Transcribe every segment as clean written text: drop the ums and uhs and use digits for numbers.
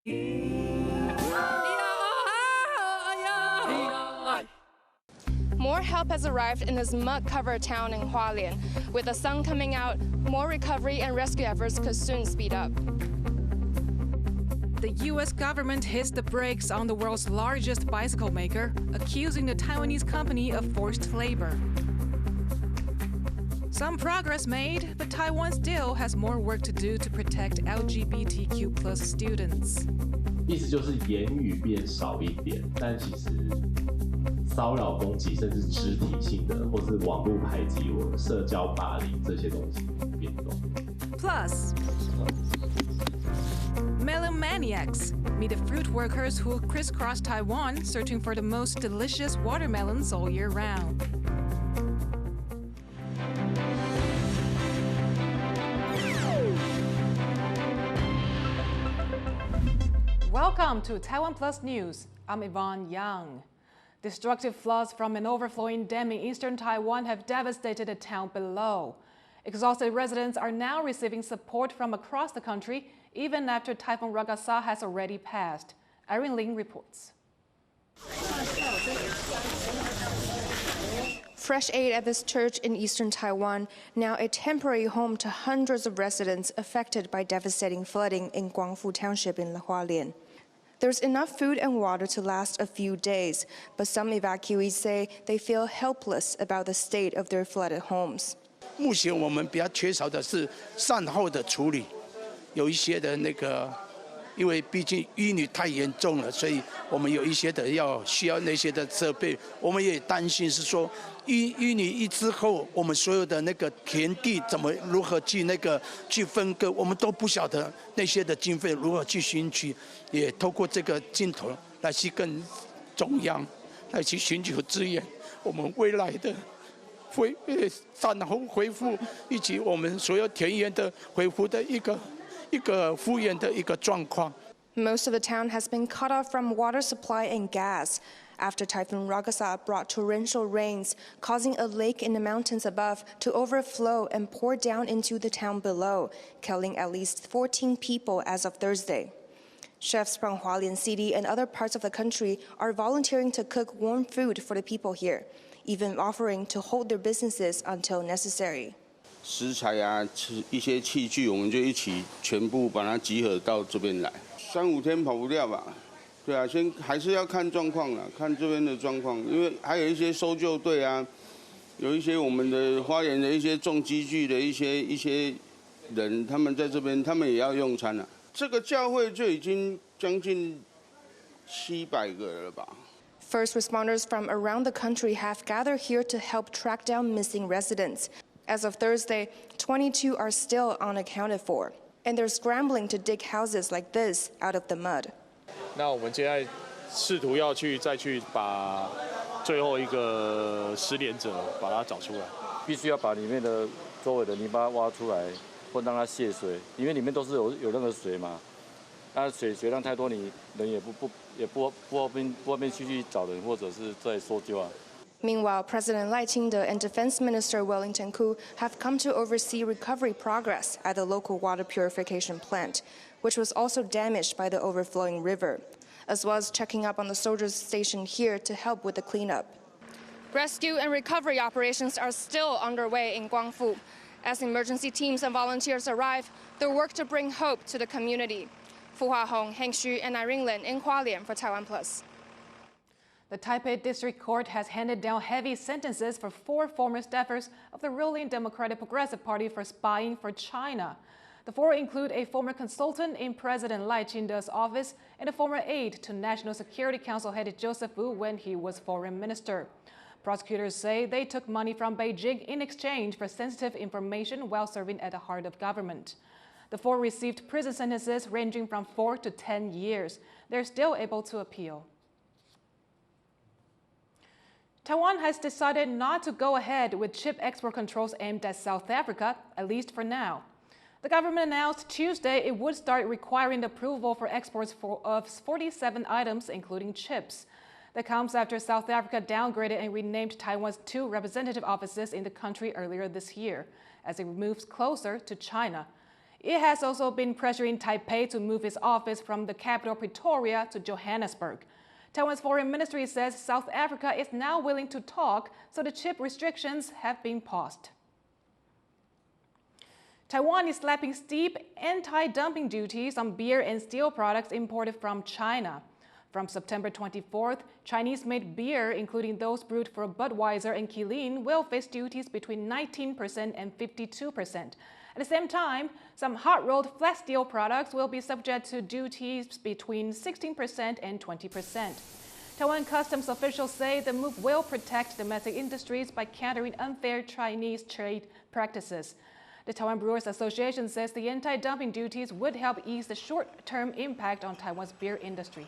More help has arrived in this mud-covered town in Hualien. With the sun coming out, more recovery and rescue efforts could soon speed up. The U.S. government hits the brakes on the world's largest bicycle maker, accusing the Taiwanese company of forced labor. Some progress made, but Taiwan still has more work to do to protect LGBTQ+ students. 意思就是言语变少一点，但其实骚扰、攻击，甚至肢体性的，或是网络排挤我、社交霸凌这些东西变动。Plus, melon maniacs meet the fruit workers who crisscross Taiwan searching for the most delicious watermelons all year round. Welcome to TaiwanPlus News. I'm Yvonne Yang. Destructive floods from an overflowing dam in eastern Taiwan have devastated the town below. Exhausted residents are now receiving support from across the country, even after Typhoon Ragasa has already passed. Irene Ling reports. Fresh aid at this church in eastern Taiwan, now a temporary home to hundreds of residents affected by devastating flooding in Guangfu township in Hualien. There's enough food and water to last a few days, but some evacuees say they feel helpless about the state of their flooded homes. 目前我们比较缺少的是善后的处理，有一些的那个，因为毕竟淤泥太严重了，所以我们有一些的需要那些的设备。我们也担心是说淤泥一之后，我们所有的那个田地如何去分割，我们都不晓得那些的经费如何去寻取，也透过这个镜头来去跟中央来去寻求资源，我们未来的善后恢复以及我们所有田园的恢复的一个复原的一个状况。Most of the town has been cut off from water supply and gas after Typhoon Ragasa brought torrential rains, causing a lake in the mountains above to overflow and pour down into the town below, killing at least 14 people as of Thursday. Chefs from Hualien City and other parts of the country are volunteering to cook warm food for the people here, even offering to hold their businesses until necessary. 食材啊，一些器具，我们就一起全部把它集合到这边来。3-5天跑不掉吧？对啊，还是要看状况啦，看这边的状况，因为还有一些搜救队啊，有一些我们的花莲的一些重机具的一些人，他们在这边，他们也要用餐啊。这个教会就已经将近700个了吧。First responders from around the country have gathered here to help track down missing residents. As of Thursday, 22 are still unaccounted for, and they're scrambling to dig houses like this out of the mud. 那我们现在试图要再去把最后一个失联者把他找出来，必须要把里面的周围的泥巴挖出来，或让它泄水，因为里面都是有任何水嘛。那水量太多，你人也不方便去找人，或者是在搜救啊。Meanwhile, President Xi Jinping and Defense Minister Wellington Koo have come to oversee recovery progress at the local water purification plant, which was also damaged by the overflowing river, as well as checking up on the soldiers stationed here to help with the cleanup. Rescue and recovery operations are still underway in Guangfu. As emergency teams and volunteers arrive, they work to bring hope to the community. Fu Huahong, Heng Xu, and Irene Lin in Hualien for TaiwanPlus. The Taipei District Court has handed down heavy sentences for 4 former staffers of the ruling Democratic Progressive Party for spying for China. The 4 include a former consultant in President Xi Jinping's office and a former aide to National Security Council head Joseph Wu when he was foreign minister. Prosecutors say they took money from Beijing in exchange for sensitive information while serving at the heart of government. The 4 received prison sentences ranging from 4 to 10 years. They're still able to appeal. Taiwan has decided not to go ahead with chip export controls aimed at South Africa, at least for now. The government announced Tuesday it would start requiring the approval for exports of 47 items, including chips. That comes after South Africa downgraded and renamed Taiwan's 2 representative offices in the country earlier this year, as it moves closer to China. It has also been pressuring Taipei to move its office from the capital Pretoria to Johannesburg. Taiwan's foreign ministry says South Africa is now willing to talk, so the chip restrictions have been paused. Taiwan is slapping steep anti-dumping duties on beer and steel products imported from China. From September 24th, Chinese-made beer, including those brewed for Budweiser and Kirin, will face duties between 19% and 52%. At the same time, some hot-rolled flat steel products will be subject to duties between 16% and 20%. Taiwan customs officials say the move will protect domestic industries by countering unfair Chinese trade practices. The Taiwan Brewers Association says the anti-dumping duties would help ease the short-term impact on Taiwan's beer industry.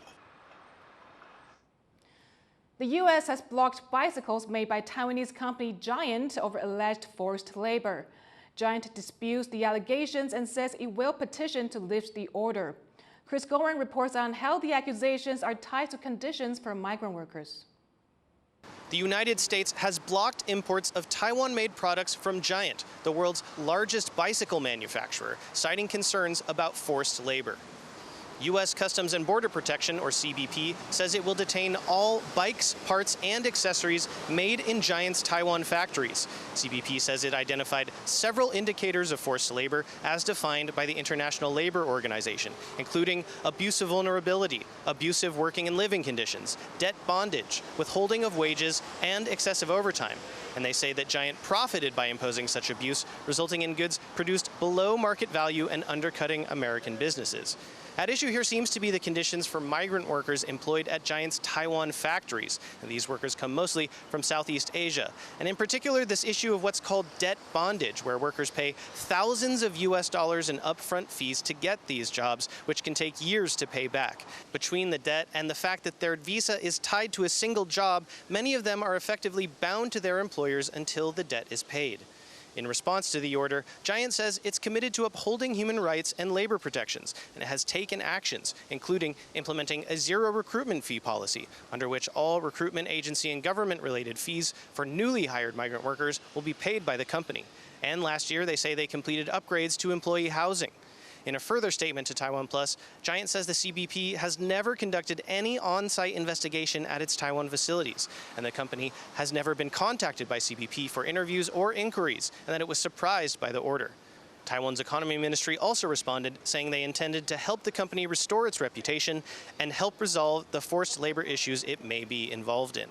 The U.S. has blocked bicycles made by Taiwanese company Giant over alleged forced labor. Giant disputes the allegations and says it will petition to lift the order. Chris Gorin reports on how the accusations are tied to conditions for migrant workers. The United States has blocked imports of Taiwan-made products from Giant, the world's largest bicycle manufacturer, citing concerns about forced labor. U.S. Customs and Border Protection, or CBP, says it will detain all bikes, parts, and accessories made in Giant's Taiwan factories. CBP says it identified several indicators of forced labor as defined by the International Labor Organization, including abusive vulnerability, abusive working and living conditions, debt bondage, withholding of wages, and excessive overtime. And they say that Giant profited by imposing such abuse, resulting in goods produced below market value and undercutting American businesses. At issue here seems to be the conditions for migrant workers employed at Giant's Taiwan factories. And these workers come mostly from Southeast Asia. And in particular, this issue of what's called debt bondage, where workers pay thousands of US dollars in upfront fees to get these jobs, which can take years to pay back. Between the debt and the fact that their visa is tied to a single job, many of them are effectively bound to their employers until the debt is paid. In response to the order, Giant says it's committed to upholding human rights and labor protections, and it has taken actions, including implementing a zero recruitment fee policy, under which all recruitment agency and government-related fees for newly hired migrant workers will be paid by the company. And last year, they say they completed upgrades to employee housing. In a further statement to TaiwanPlus, Giant says the CBP has never conducted any on-site investigation at its Taiwan facilities, and the company has never been contacted by CBP for interviews or inquiries, and that it was surprised by the order. Taiwan's economy ministry also responded, saying they intended to help the company restore its reputation and help resolve the forced labor issues it may be involved in.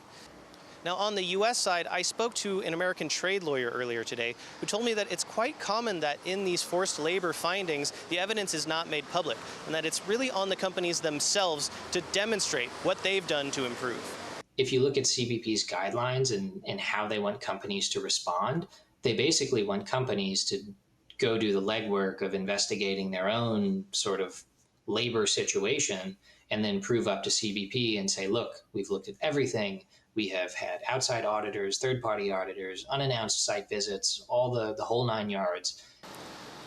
Now, on the U.S. side, I spoke to an American trade lawyer earlier today who told me that it's quite common that in these forced labor findings, the evidence is not made public, and that it's really on the companies themselves to demonstrate what they've done to improve. If you look at CBP's guidelines and how they want companies to respond, they basically want companies to go do the legwork of investigating their own sort of labor situation and then prove up to CBP and say, look, we've looked at everything. We have had outside auditors, third-party auditors, unannounced site visits, all the whole 9 yards.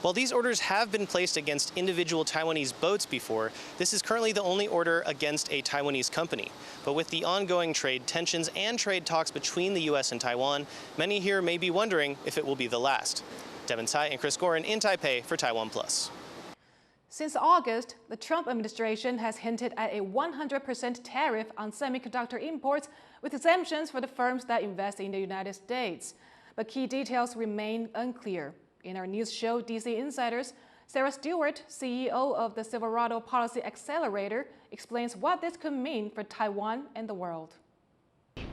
While these orders have been placed against individual Taiwanese boats before, this is currently the only order against a Taiwanese company. But with the ongoing trade tensions and trade talks between the U.S. and Taiwan, many here may be wondering if it will be the last. Devin Tsai and Chris Gorin in Taipei for TaiwanPlus. Since August, the Trump administration has hinted at a 100% tariff on semiconductor imports with exemptions for the firms that invest in the United States. But key details remain unclear. In our news show, DC Insiders, Sarah Stewart, CEO of the Silverado Policy Accelerator, explains what this could mean for Taiwan and the world.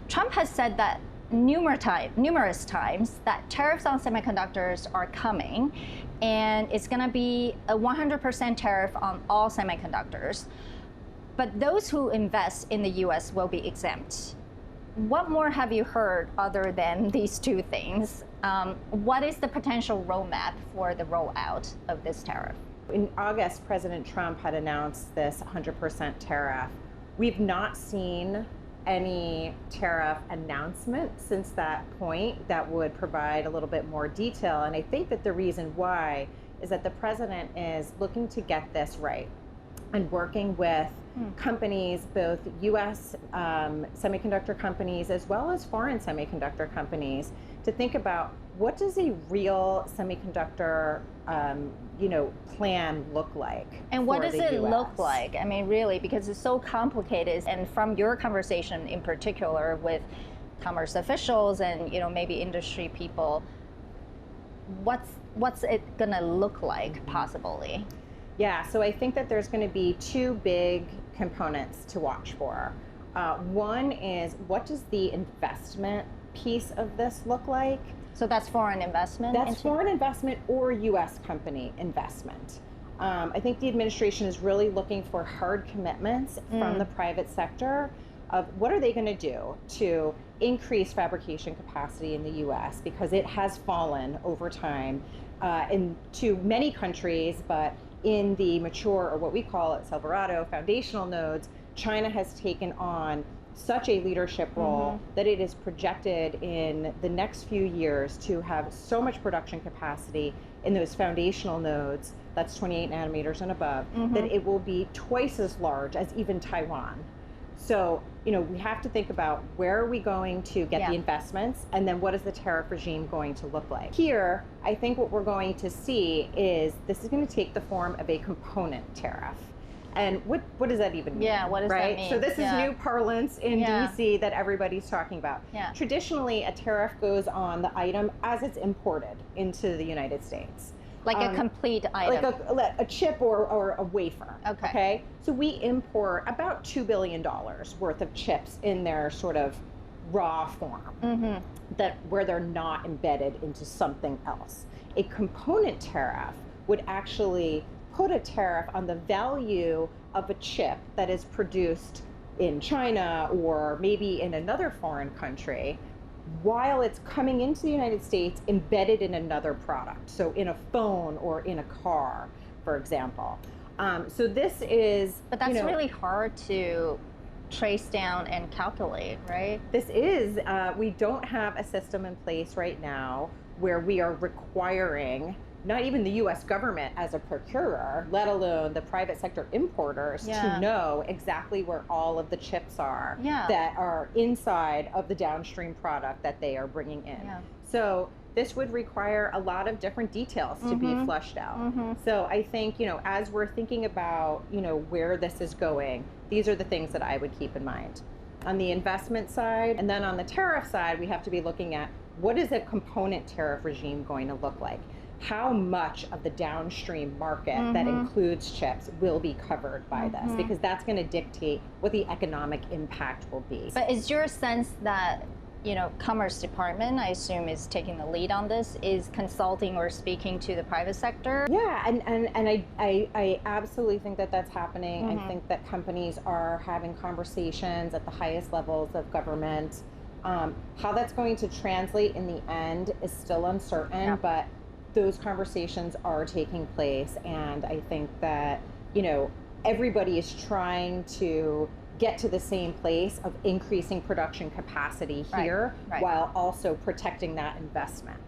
Trump has said that numerous times that tariffs on semiconductors are coming, and it's going to be a 100% tariff on all semiconductors. But those who invest in the U.S. will be exempt. What more have you heard other than these two things? What is the potential roadmap for the rollout of this tariff? In August, President Trump had announced this 100% tariff. We've not seen any tariff announcement since that point that would provide a little bit more detail. And I think that the reason why is that the president is looking to get this right. and working with companies, both U.S. Semiconductor companies as well as foreign semiconductor companies, to think about what does a real semiconductor plan look like. And what does it US? look like? I mean, really, because it's so complicated. And from your conversation in particular with commerce officials and maybe industry people, what's it gonna look like possibly? Yeah, so I think that there's going to be two big components to watch for. One is, what does the investment piece of this look like? So that's foreign investment? That's foreign investment or U.S. company investment. I think the administration is really looking for hard commitments from the private sector of what are they going to do to increase fabrication capacity in the U.S. because it has fallen over time into many countries, but in the mature, or what we call at Silverado, foundational nodes, China has taken on such a leadership role that it is projected in the next few years to have so much production capacity in those foundational nodes, that's 28 nanometers and above, that it will be twice as large as even Taiwan. So, we have to think about where are we going to get the investments, and then what is the tariff regime going to look like? Here, I think what we're going to see is this is going to take the form of a component tariff. And what does that even mean? Yeah, what does that mean? So this is new parlance in DC that everybody's talking about. Yeah. Traditionally, a tariff goes on the item as it's imported into the United States. Like a complete item. Like a chip or a wafer. Okay. So we import about $2 billion worth of chips in their sort of raw form, where they're not embedded into something else. A component tariff would actually put a tariff on the value of a chip that is produced in China or maybe in another foreign country, while it's coming into the United States embedded in another product, so in a phone or in a car, for example. So this is... But that's really hard to trace down and calculate, right? This is, we don't have a system in place right now where we are requiring not even the U.S. government as a procurer, let alone the private sector importers, to know exactly where all of the chips are that are inside of the downstream product that they are bringing in. So this would require a lot of different details to be flushed out. So I think, as we're thinking about, where this is going, these are the things that I would keep in mind. On the investment side, and then on the tariff side, we have to be looking at what is a component tariff regime going to look like? How much of the downstream market that includes chips will be covered by this? Because that's going to dictate what the economic impact will be. But is your sense that, Commerce Department, I assume, is taking the lead on this, is consulting or speaking to the private sector? Yeah, and I absolutely think that that's happening. I think that companies are having conversations at the highest levels of government. How that's going to translate in the end is still uncertain, but those conversations are taking place, and I think that, everybody is trying to get to the same place of increasing production capacity here while also protecting that investment.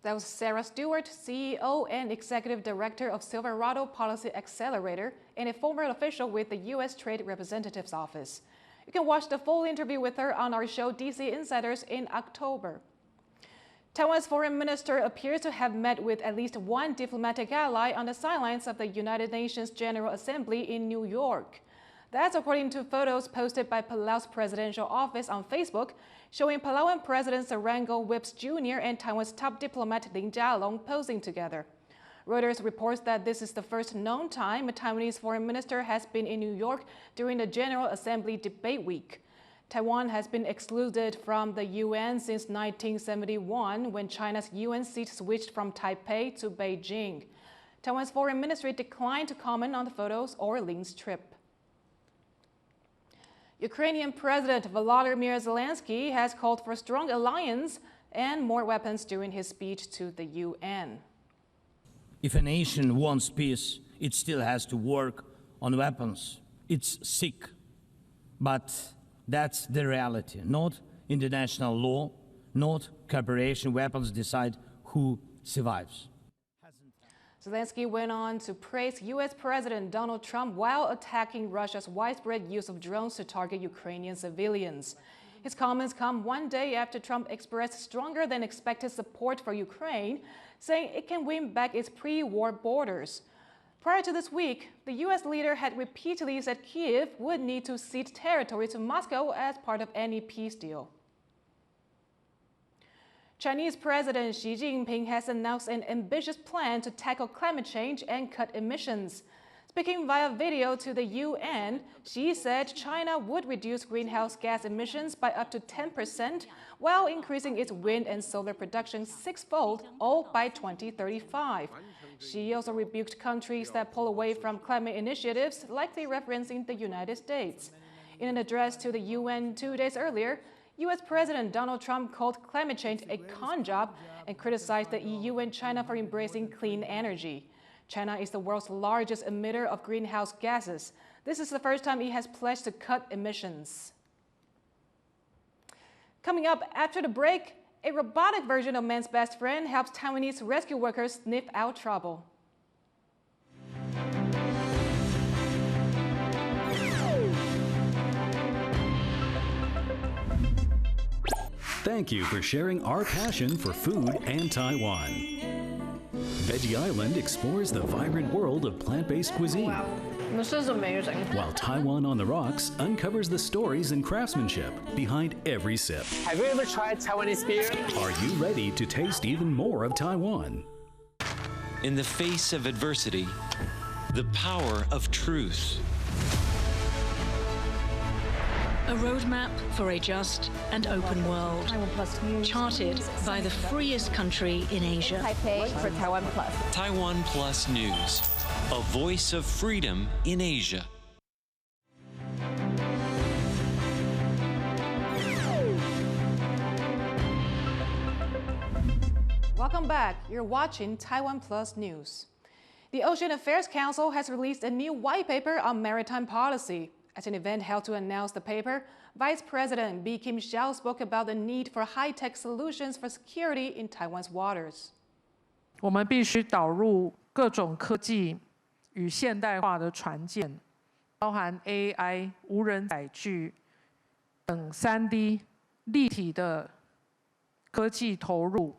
That was Sarah Stewart, CEO and Executive Director of Silverado Policy Accelerator and a former official with the U.S. Trade Representative's Office. You can watch the full interview with her on our show DC Insiders in October. Taiwan's foreign minister appears to have met with at least one diplomatic ally on the sidelines of the United Nations General Assembly in New York. That's according to photos posted by Palau's presidential office on Facebook, showing Palauan President Serangoon Whips Jr. and Taiwan's top diplomat Lin Jialong posing together. Reuters reports that this is the first known time a Taiwanese foreign minister has been in New York during the General Assembly debate week. Taiwan has been excluded from the UN since 1971, when China's UN seat switched from Taipei to Beijing. Taiwan's foreign ministry declined to comment on the photos or Lin's trip. Ukrainian President Volodymyr Zelenskyy has called for strong alliance and more weapons during his speech to the UN. If a nation wants peace, it still has to work on weapons. It's sick, but that's the reality. Not international law, not cooperation. Weapons decide who survives. Zelenskyy went on to praise U.S. President Donald Trump while attacking Russia's widespread use of drones to target Ukrainian civilians. His comments come one day after Trump expressed stronger than expected support for Ukraine, saying it can win back its pre-war borders. Prior to this week, the U.S. leader had repeatedly said Kyiv would need to cede territory to Moscow as part of any peace deal. Chinese President Xi Jinping has announced an ambitious plan to tackle climate change and cut emissions. Speaking via video to the UN, Xi said China would reduce greenhouse gas emissions by up to 10% while increasing its wind and solar production sixfold, all by 2035. Xi also rebuked countries that pull away from climate initiatives, likely referencing the United States. In an address to the UN 2 days earlier, U.S. President Donald Trump called climate change a con job and criticized the EU and China for embracing clean energy. China is the world's largest emitter of greenhouse gases. This is the first time it has pledged to cut emissions. Coming up after the break, a robotic version of man's best friend helps Taiwanese rescue workers sniff out trouble. Thank you for sharing our passion for food and Taiwan. Veggie Island explores the vibrant world of plant-based cuisine. Wow, this is amazing. While Taiwan on the Rocks uncovers the stories and craftsmanship behind every sip. Have you ever tried Taiwanese beer? Are you ready to taste even more of Taiwan? In the face of adversity, the power of truth. A roadmap for a just and open world, charted by the freest country in Asia. Taipei for TaiwanPlus. TaiwanPlus News, a voice of freedom in Asia. Welcome back. You're watching TaiwanPlus News. The Ocean Affairs Council has released a new white paper on maritime policy. At an event held to announce the paper, Vice President Bi Kim-hsiao spoke about the need for high-tech solutions for security in Taiwan's waters. 我们必须导入各种科技与现代化的船舰，包含 AI、无人载具等3D 立体的科技投入，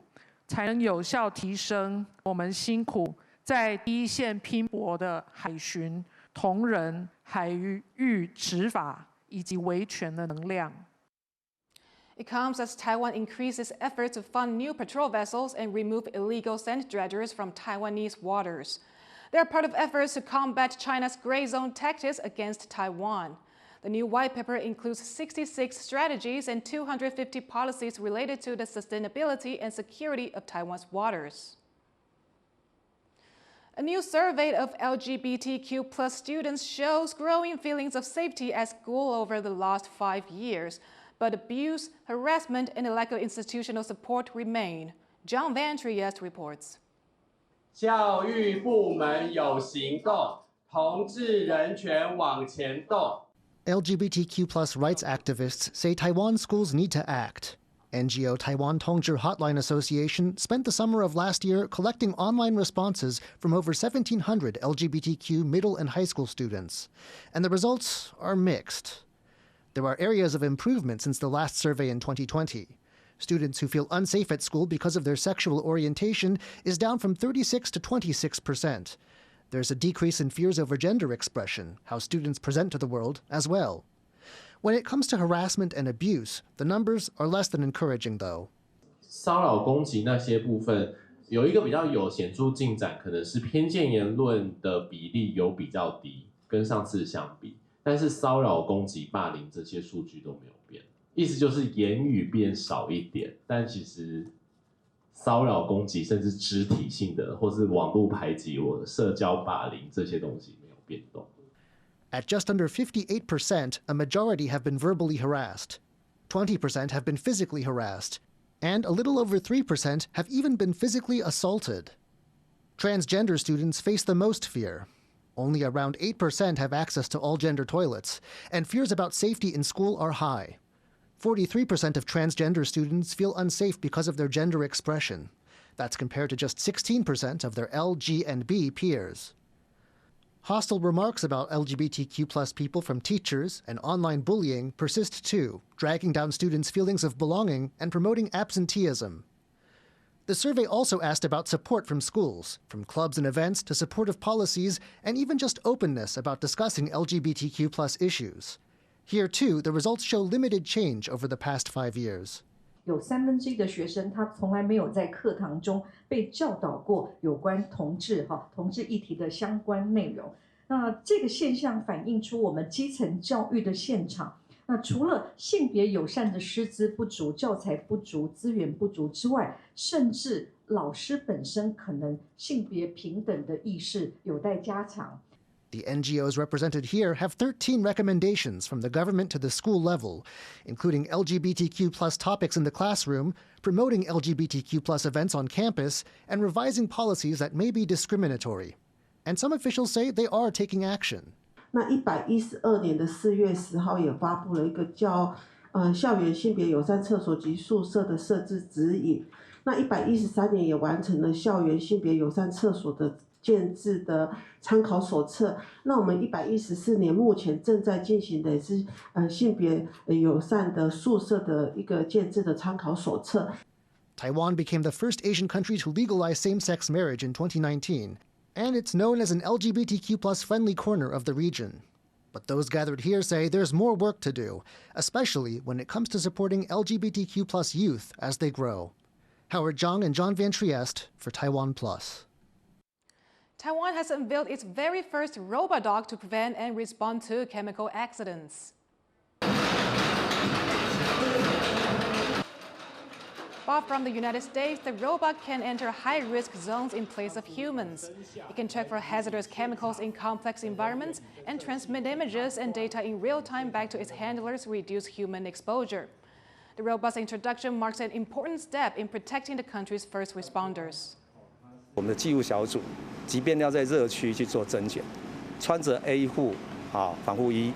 才能有效提升我们辛苦在第一线拼搏的海巡、同仁、海域执法以及维权的能量。 It comes as Taiwan increases efforts to fund new patrol vessels and remove illegal sand dredgers from Taiwanese waters. They are part of efforts to combat China's gray zone tactics against Taiwan. The new white paper includes 66 strategies and 250 policies related to the sustainability and security of Taiwan's waters. A new survey of LGBTQ+ students shows growing feelings of safety at school over the last 5 years, but abuse, harassment, and a lack of institutional support remain. John Van Trieste reports. 教育部门有行动，同志人权往前动。 LGBTQ+ rights activists say Taiwan schools need to act. NGO Taiwan Tongzhi Hotline Association spent the summer of last year collecting online responses from over 1,700 LGBTQ middle and high school students. And the results are mixed. There are areas of improvement since the last survey in 2020. Students who feel unsafe at school because of their sexual orientation is down from 36 to 26%. There's a decrease in fears over gender expression, how students present to the world, as well. When it comes to harassment and abuse, the numbers are less than encouraging, though. 骚扰攻击那些部分有一个比较有显著进展，可能是偏见言论的比例有比较低，跟上次相比。但是骚扰、攻击、霸凌这些数据都没有变，意思就是言语变少一点，但其实骚扰、攻击甚至肢体性的，或是网络排挤我、社交霸凌这些东西没有变动。 At just under 58%, a majority have been verbally harassed. 20% have been physically harassed. And a little over 3% have even been physically assaulted. Transgender students face the most fear. Only around 8% have access to all-gender toilets, and fears about safety in school are high. 43% of transgender students feel unsafe because of their gender expression. That's compared to just 16% of their L, G, and B peers. Hostile remarks about LGBTQ+ people from teachers and online bullying persist too, dragging down students' feelings of belonging and promoting absenteeism. The survey also asked about support from schools, from clubs and events to supportive policies, and even just openness about discussing LGBTQ+ issues. Here, too, the results show limited change over the past 5 years. 有1/3的学生，他从来没有在课堂中被教导过有关同志议题的相关内容。那这个现象反映出我们基层教育的现场。那除了性别友善的师资不足、教材不足、资源不足之外，甚至老师本身可能性别平等的意识有待加强。 The NGOs represented here have 13 recommendations from the government to the school level, including LGBTQ+ topics in the classroom, promoting LGBTQ+ events on campus, and revising policies that may be discriminatory. And some officials say they are taking action. 那112年的4月10号也发布了一个叫校园性别友善厕所及宿舍的设置指引。那113年也完成了校园性别友善厕所的建制的参考手册。那我们114年目前正在进行的也是性别友善的宿舍的一个建制的参考手册。Taiwan became the first Asian country to legalize same-sex marriage in 2019. And it's known as an LGBTQ+ friendly corner of the region. But those gathered here say there's more work to do, especially when it comes to supporting LGBTQ+ youth as they grow. Howard Zhang and John Van Trieste for TaiwanPlus. Taiwan has unveiled its very first robot dog to prevent and respond to chemical accidents. Bought from the United States, the robot can enter high-risk zones in place of humans. It can check for hazardous chemicals in complex environments and transmit images and data in real time back to its handlers to reduce human exposure. The robot's introduction marks an important step in protecting the country's first responders. 我们的技术小组，即便要在热区去做甄检，穿着 A 护防护衣，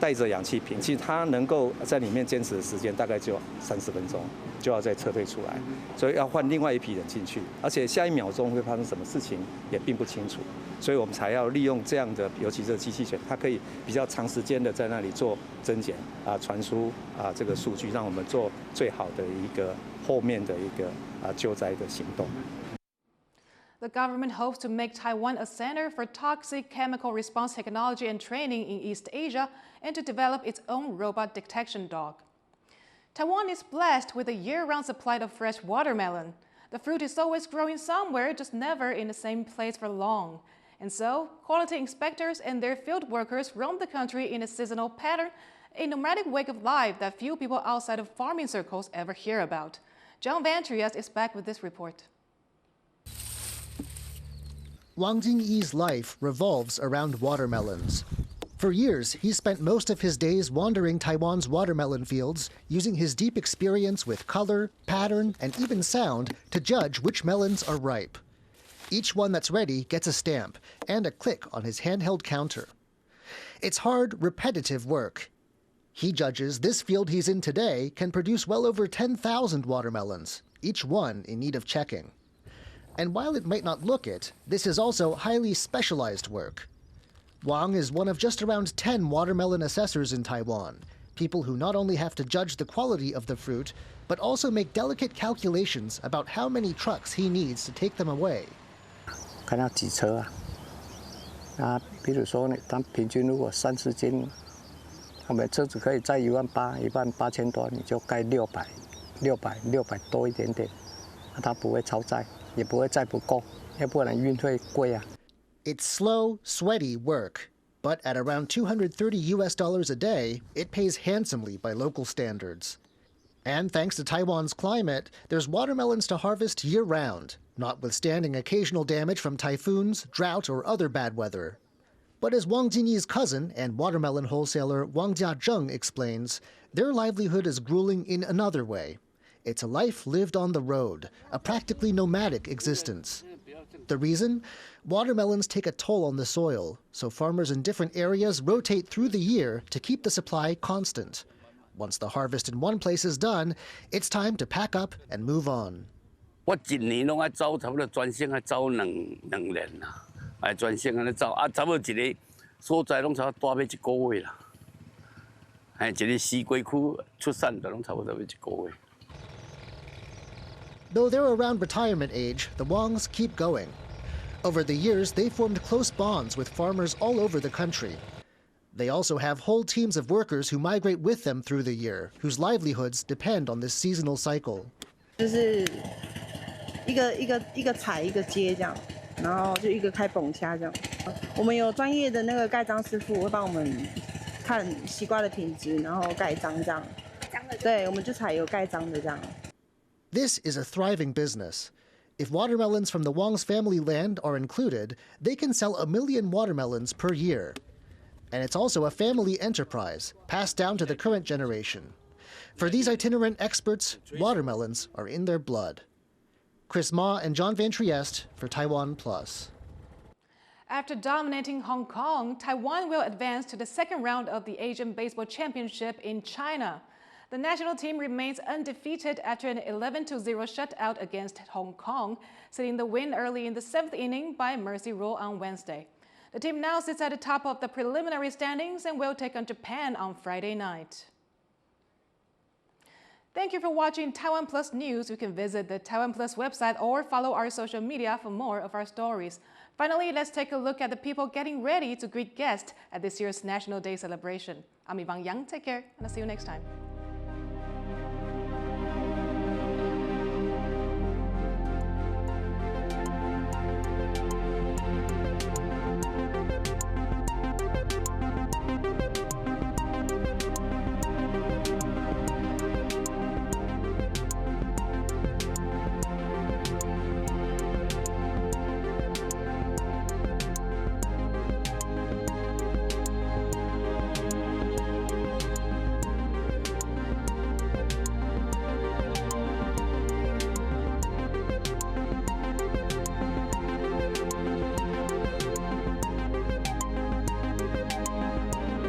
带着氧气瓶，其实它能够在里面坚持的时间大概就30分钟，就要再撤退出来，所以要换另外一批人进去，而且下一秒钟会发生什么事情也并不清楚，所以我们才要利用这样的，尤其是机器犬，它可以比较长时间的在那里做甄检传输这个数据，让我们做最好的一个后面的一个救灾的行动。 The government hopes to make Taiwan a center for toxic chemical response technology and training in East Asia and to develop its own robot detection dog. Taiwan is blessed with a year-round supply of fresh watermelon. The fruit is always growing somewhere, just never in the same place for long. And so, quality inspectors and their field workers roam the country in a seasonal pattern, a nomadic way of life that few people outside of farming circles ever hear about. John Van Trieste is back with this report. Wang Jingyi's life revolves around watermelons. For years, he spent most of his days wandering Taiwan's watermelon fields, using his deep experience with color, pattern, and even sound to judge which melons are ripe. Each one that's ready gets a stamp and a click on his handheld counter. It's hard, repetitive work. He judges this field he's in today can produce well over 10,000 watermelons, each one in need of checking. And while it might not look it, this is also highly specialized work. Wang is one of just around 10 watermelon assessors in Taiwan, people who not only have to judge the quality of the fruit, but also make delicate calculations about how many trucks he needs to take them away. 看要几车啊？比如说呢，它平均如果30斤，我们车子可以载18000多，你就盖600多一点点，它不会超载。 也不会再不够，要不然运费贵啊。 It's slow, sweaty work, but at around $230 a day, it pays handsomely by local standards. And thanks to Taiwan's climate, there's watermelons to harvest year-round, notwithstanding occasional damage from typhoons, drought, or other bad weather. But as Wang Jingyi's cousin and watermelon wholesaler Wang Jiazheng explains, their livelihood is grueling in another way. It's a life lived on the road, a practically nomadic existence. The reason? Watermelons take a toll on the soil, so farmers in different areas rotate through the year to keep the supply constant. Once the harvest in one place is done, it's time to pack up and move on. 我一年拢爱走，差不多专线爱走两年啦，爱专线安尼走，差不多一个所在拢差不多大要1个月啦。一个西归区出产的拢差不多要1个月。Though they're around retirement age, the Wongs keep going. Over the years, they formed close bonds with farmers all over the country. They also have whole teams of workers who migrate with them through the year, whose livelihoods depend on this seasonal cycle. 就是一个采一个接这样，然后就一个开崩虾这样。我们有专业的那个盖章师傅会帮我们看西瓜的品质，然后盖章这样。对，我们就采有盖章的这样。This is a thriving business. If watermelons from the Wong's family land are included, they can sell 1 million watermelons per year. And it's also a family enterprise, passed down to the current generation. For these itinerant experts, watermelons are in their blood. Chris Ma and John Van Trieste for TaiwanPlus. After dominating Hong Kong, Taiwan will advance to the second round of the Asian Baseball Championship in China. The national team remains undefeated after an 11-0 shutout against Hong Kong, sealing the win early in the 7th inning by mercy rule on Wednesday. The team now sits at the top of the preliminary standings and will take on Japan on Friday night. Thank you for watching TaiwanPlus News. You can visit the TaiwanPlus website or follow our social media for more of our stories. Finally, let's take a look at the people getting ready to greet guests at this year's National Day celebration. I'm Yvonne Yang. Take care, and I'll see you next time.